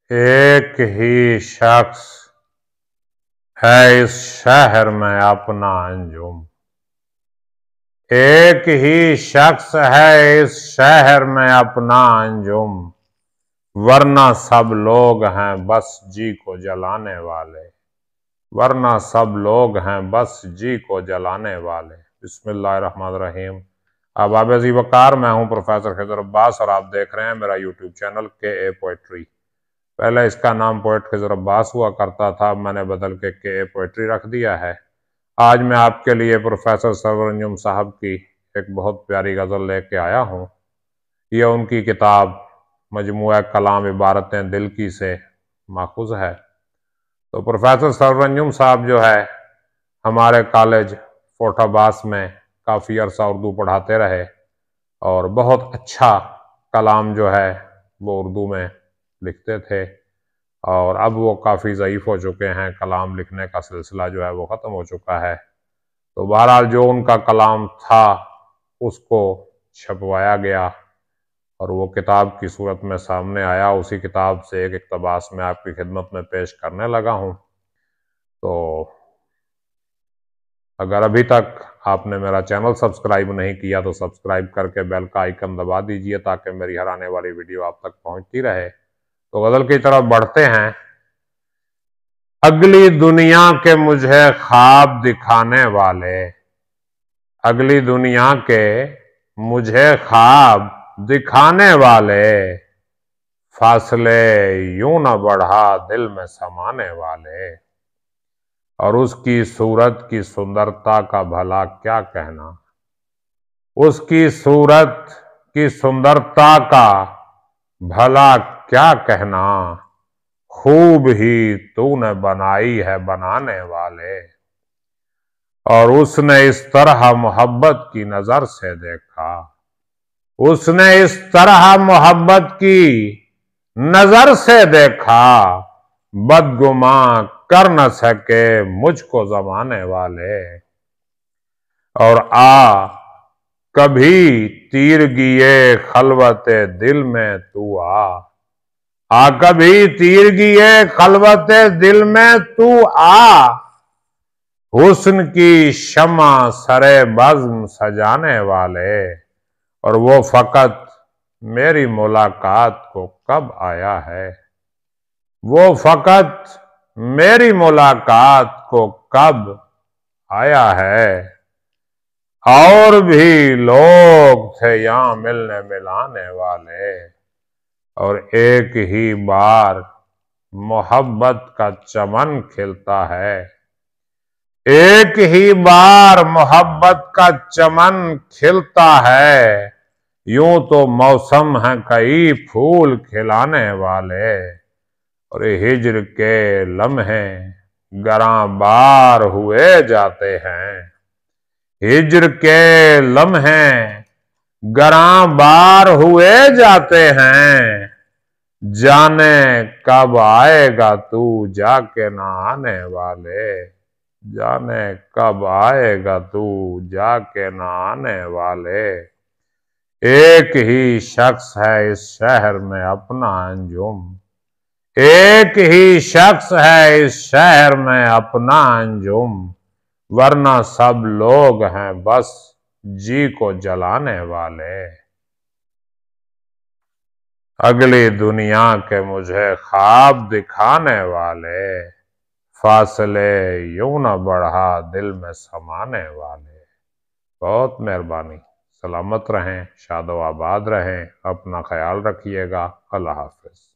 ایک ہی شخص ہے اس شہر میں اپنا انجم، ایک ہی شخص ہے اس شہر میں اپنا انجم، ورنہ سب لوگ ہیں بس جی کو جلانے والے، ورنہ سب لوگ ہیں بس جی کو جلانے والے۔ بسم اللہ الرحمن الرحیم۔ آباب ذی وقار، میں ہوں پروفیسر خضر عباس اور آپ دیکھ رہے ہیں میرا یوٹیوب چینل کے پوئٹری۔ پہلے اس کا نام پوئٹ خضر عباس ہوا کرتا تھا، میں نے بدل کے پوئٹری رکھ دیا ہے۔ آج میں آپ کے لیے پروفیسر سرور انجم صاحب کی ایک بہت پیاری غزل لے کے آیا ہوں۔ یہ ان کی کتاب مجموعہ کلام عبارتیں دل کی سے ماخوذ ہے۔ تو پروفیسر سرور انجم صاحب جو ہے ہمارے کالج فورٹ عباس میں کافی عرصہ اردو پڑھاتے رہے اور بہت اچھا کلام جو ہے وہ اردو میں لکھتے تھے، اور اب وہ کافی ضعیف ہو چکے ہیں، کلام لکھنے کا سلسلہ جو ہے وہ ختم ہو چکا ہے۔ تو بہرحال جو ان کا کلام تھا اس کو چھپوایا گیا اور وہ کتاب کی صورت میں سامنے آیا۔ اسی کتاب سے ایک اقتباس میں آپ کی خدمت میں پیش کرنے لگا ہوں۔ تو اگر ابھی تک آپ نے میرا چینل سبسکرائب نہیں کیا تو سبسکرائب کر کے بیل کا آئیکن دبا دیجئے تاکہ میری ہر آنے والی ویڈیو آپ تک پہنچتی رہے۔ تو غزل کی طرف بڑھتے ہیں۔ اگلی دنیا کے مجھے خواب دکھانے والے، اگلی دنیا کے مجھے خواب دکھانے والے، فاصلے یوں نہ بڑھا دل میں سمانے والے، اور اس کی صورت کی سندرتا کا بھلا کیا کہنا، اس کی صورت کی سندرتا کا بھلا کیا کہنا، خوب ہی تو نے بنائی ہے بنانے والے، اور اس نے اس طرح محبت کی نظر سے دیکھا، اس نے اس طرح محبت کی نظر سے دیکھا، بدگماں کر نہ سکے مجھ کو زمانے والے، اور کبھی تیرگیے خلوت دل میں تو کبھی تیرگیے خلوت دل میں تو حسن کی شمع سرے بزم سجانے والے، اور وہ فقط میری ملاقات کو کب آیا ہے، وہ فقط میری ملاقات کو کب آیا ہے، اور بھی لوگ تھے یہاں ملنے ملانے والے، اور ایک ہی بار محبت کا چمن کھلتا ہے، ایک ہی بار محبت کا چمن کھلتا ہے، یوں تو موسم ہیں کئی پھول کھلانے والے، اور ہجر کے لمحے گراں بار ہوئے جاتے ہیں، ہجر کے لمحے گراں بار ہوئے جاتے ہیں، جانے کب آئے گا تو جا کے نہ آنے والے، جانے کب آئے گا تو جا کے نہ آنے والے، ایک ہی شخص ہے اس شہر میں اپنا انجم، ایک ہی شخص ہے اس شہر میں اپنا انجم، ورنہ سب لوگ ہیں بس جی کو جلانے والے، اگلی دنیا کے مجھے خواب دکھانے والے، فاصلے یوں نہ بڑھا دل میں سمانے والے۔ بہت مہربانی، سلامت رہیں، شاد و آباد رہیں، اپنا خیال رکھیے گا۔ اللہ حافظ۔